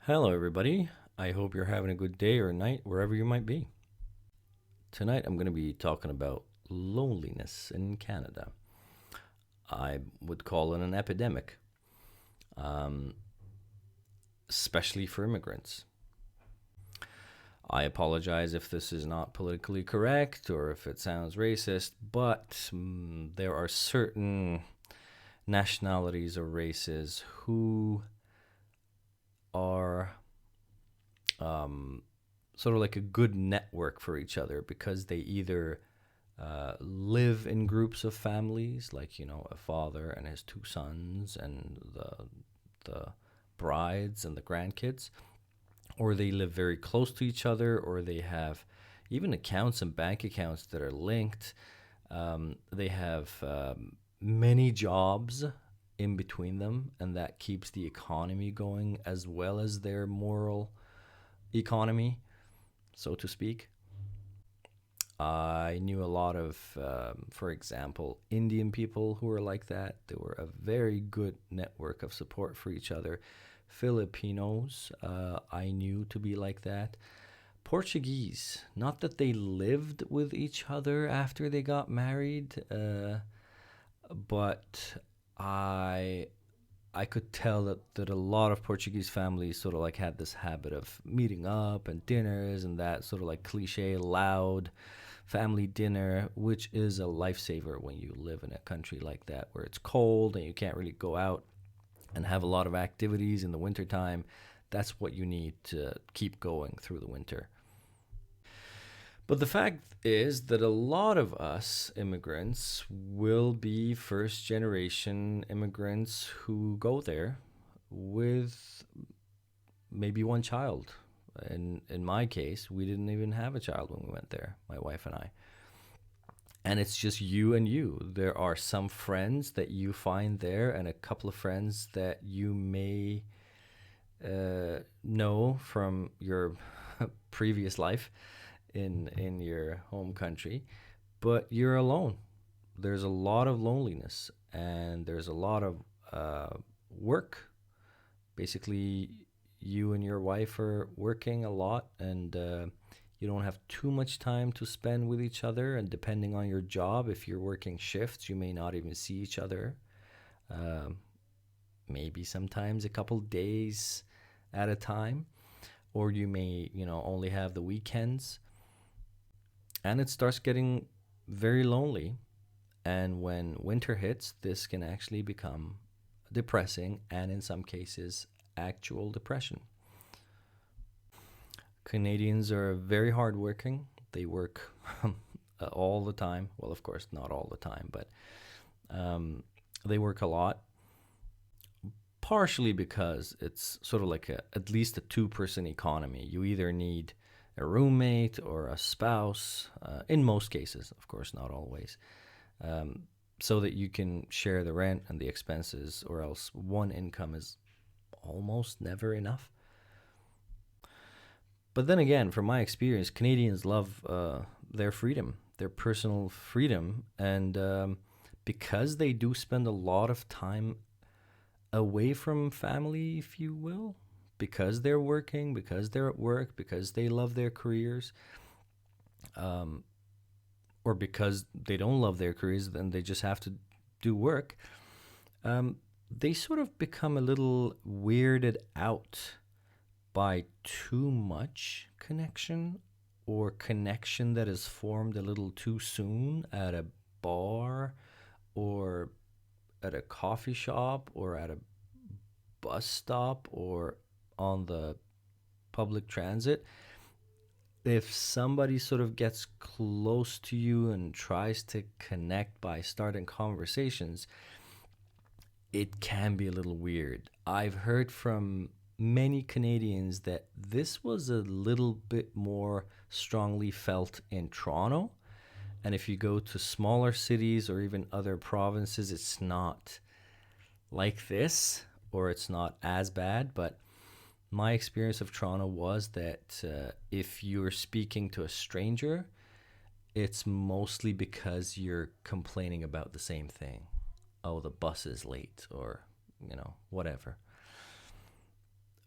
Hello, everybody. I hope you're having a good day or night wherever you might be. Tonight, I'm going to be talking about loneliness in Canada. I would call it an epidemic, um, especially for immigrants. I apologize if this is not politically correct or if it sounds racist, but there are certain nationalities or races who are um, sort of like a good network for each other because they either live in groups of families, like a father and his two sons and the brides and the grandkids, or they live very close to each other, or they have even accounts and bank accounts that are linked. They have many jobs in between them, and that keeps the economy going as well as their moral economy, so to speak. I knew a lot of, for example, Indian people who were like that. They were a very good network of support for each other. Filipinos, I knew to be like that. Portuguese, not that they lived with each other after they got married, but I I could tell that a lot of Portuguese families sort of like had this habit of meeting up and dinners and that sort of like cliche loud family dinner, which is a lifesaver when you live in a country like that where it's cold and you can't really go out and have a lot of activities in the wintertime. That's what you need to keep going through the winter. But the fact is that a lot of us immigrants will be first generation immigrants who go there with maybe one child. In my case, we didn't even have a child when we went there, my wife and I. And it's just you and you. There are some friends that you find there, and a couple of friends that you may know from your previous life in your home country, but you're alone. There's a lot of loneliness, and there's a lot of work. Basically, you and your wife are working a lot, and you don't have too much time to spend with each other. And depending on your job, if you're working shifts, you may not even see each other. Um, Maybe sometimes a couple days at a time, or you may, only have the weekends. And it starts getting very lonely. And when winter hits, this can actually become depressing and, in some cases, actual depression. Canadians are very hardworking. They work all the time. Well, of course, not all the time, but they work a lot. Partially because it's sort of like at least a two-person economy. You either need a roommate or a spouse, in most cases, of course, not always, um, so that you can share the rent and the expenses, or else one income is almost never enough. But then again, from my experience, Canadians love their freedom, their personal freedom, and because they do spend a lot of time away from family, if you will, because they're working, because they're at work, because they love their careers, um, or because they don't love their careers and they just have to do work, um, they sort of become a little weirded out by too much connection, or connection that is formed a little too soon at a bar or at a coffee shop or at a bus stop or on the public transit. If somebody sort of gets close to you and tries to connect by starting conversations, it can be a little weird. I've heard from many Canadians that this was a little bit more strongly felt in Toronto. And if you go to smaller cities or even other provinces, it's not like this, or it's not as bad. But my experience of Toronto was that if you're speaking to a stranger, it's mostly because you're complaining about the same thing. Oh, the bus is late, or, whatever.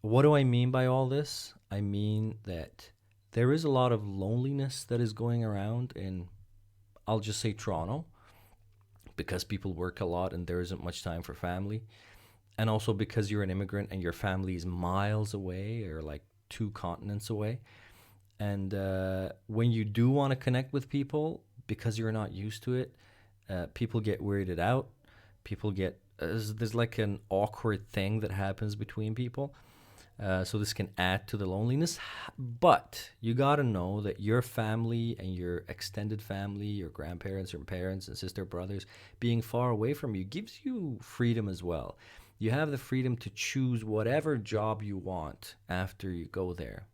What do I mean by all this? I mean that there is a lot of loneliness that is going around in, I'll just say, Toronto, because people work a lot and there isn't much time for family. And also because you're an immigrant and your family is miles away or like two continents away. And when you do want to connect with people, because you're not used to it, people get weirded out. People get, there's like an awkward thing that happens between people. So this can add to the loneliness. But you got to know that your family and your extended family, your grandparents, your parents and sister, brothers, being far away from you gives you freedom as well. You have the freedom to choose whatever job you want after you go there.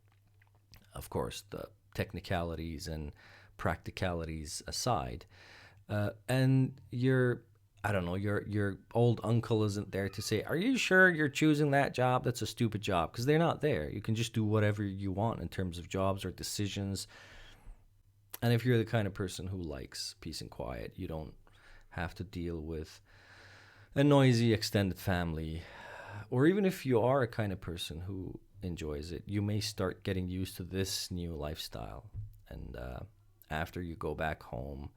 Of course, the technicalities and practicalities aside. And your, I don't know, your old uncle isn't there to say, "Are you sure you're choosing that job? That's a stupid job." Because they're not there. You can just do whatever you want in terms of jobs or decisions. And if you're the kind of person who likes peace and quiet, you don't have to deal with a noisy extended family. Or even if you are a kind of person who enjoys it, you may start getting used to this new lifestyle. And after you go back home,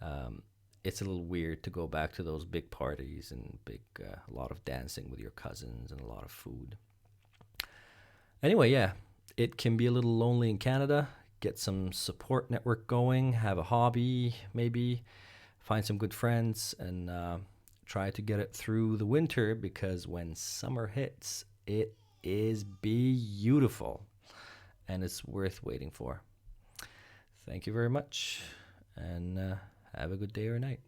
um, it's a little weird to go back to those big parties and a lot of dancing with your cousins and a lot of food. Anyway, yeah, it can be a little lonely in Canada. Get some support network going, have a hobby, maybe find some good friends, and try to get it through the winter because when summer hits, it is beautiful and it's worth waiting for. Thank you very much, and have a good day or night.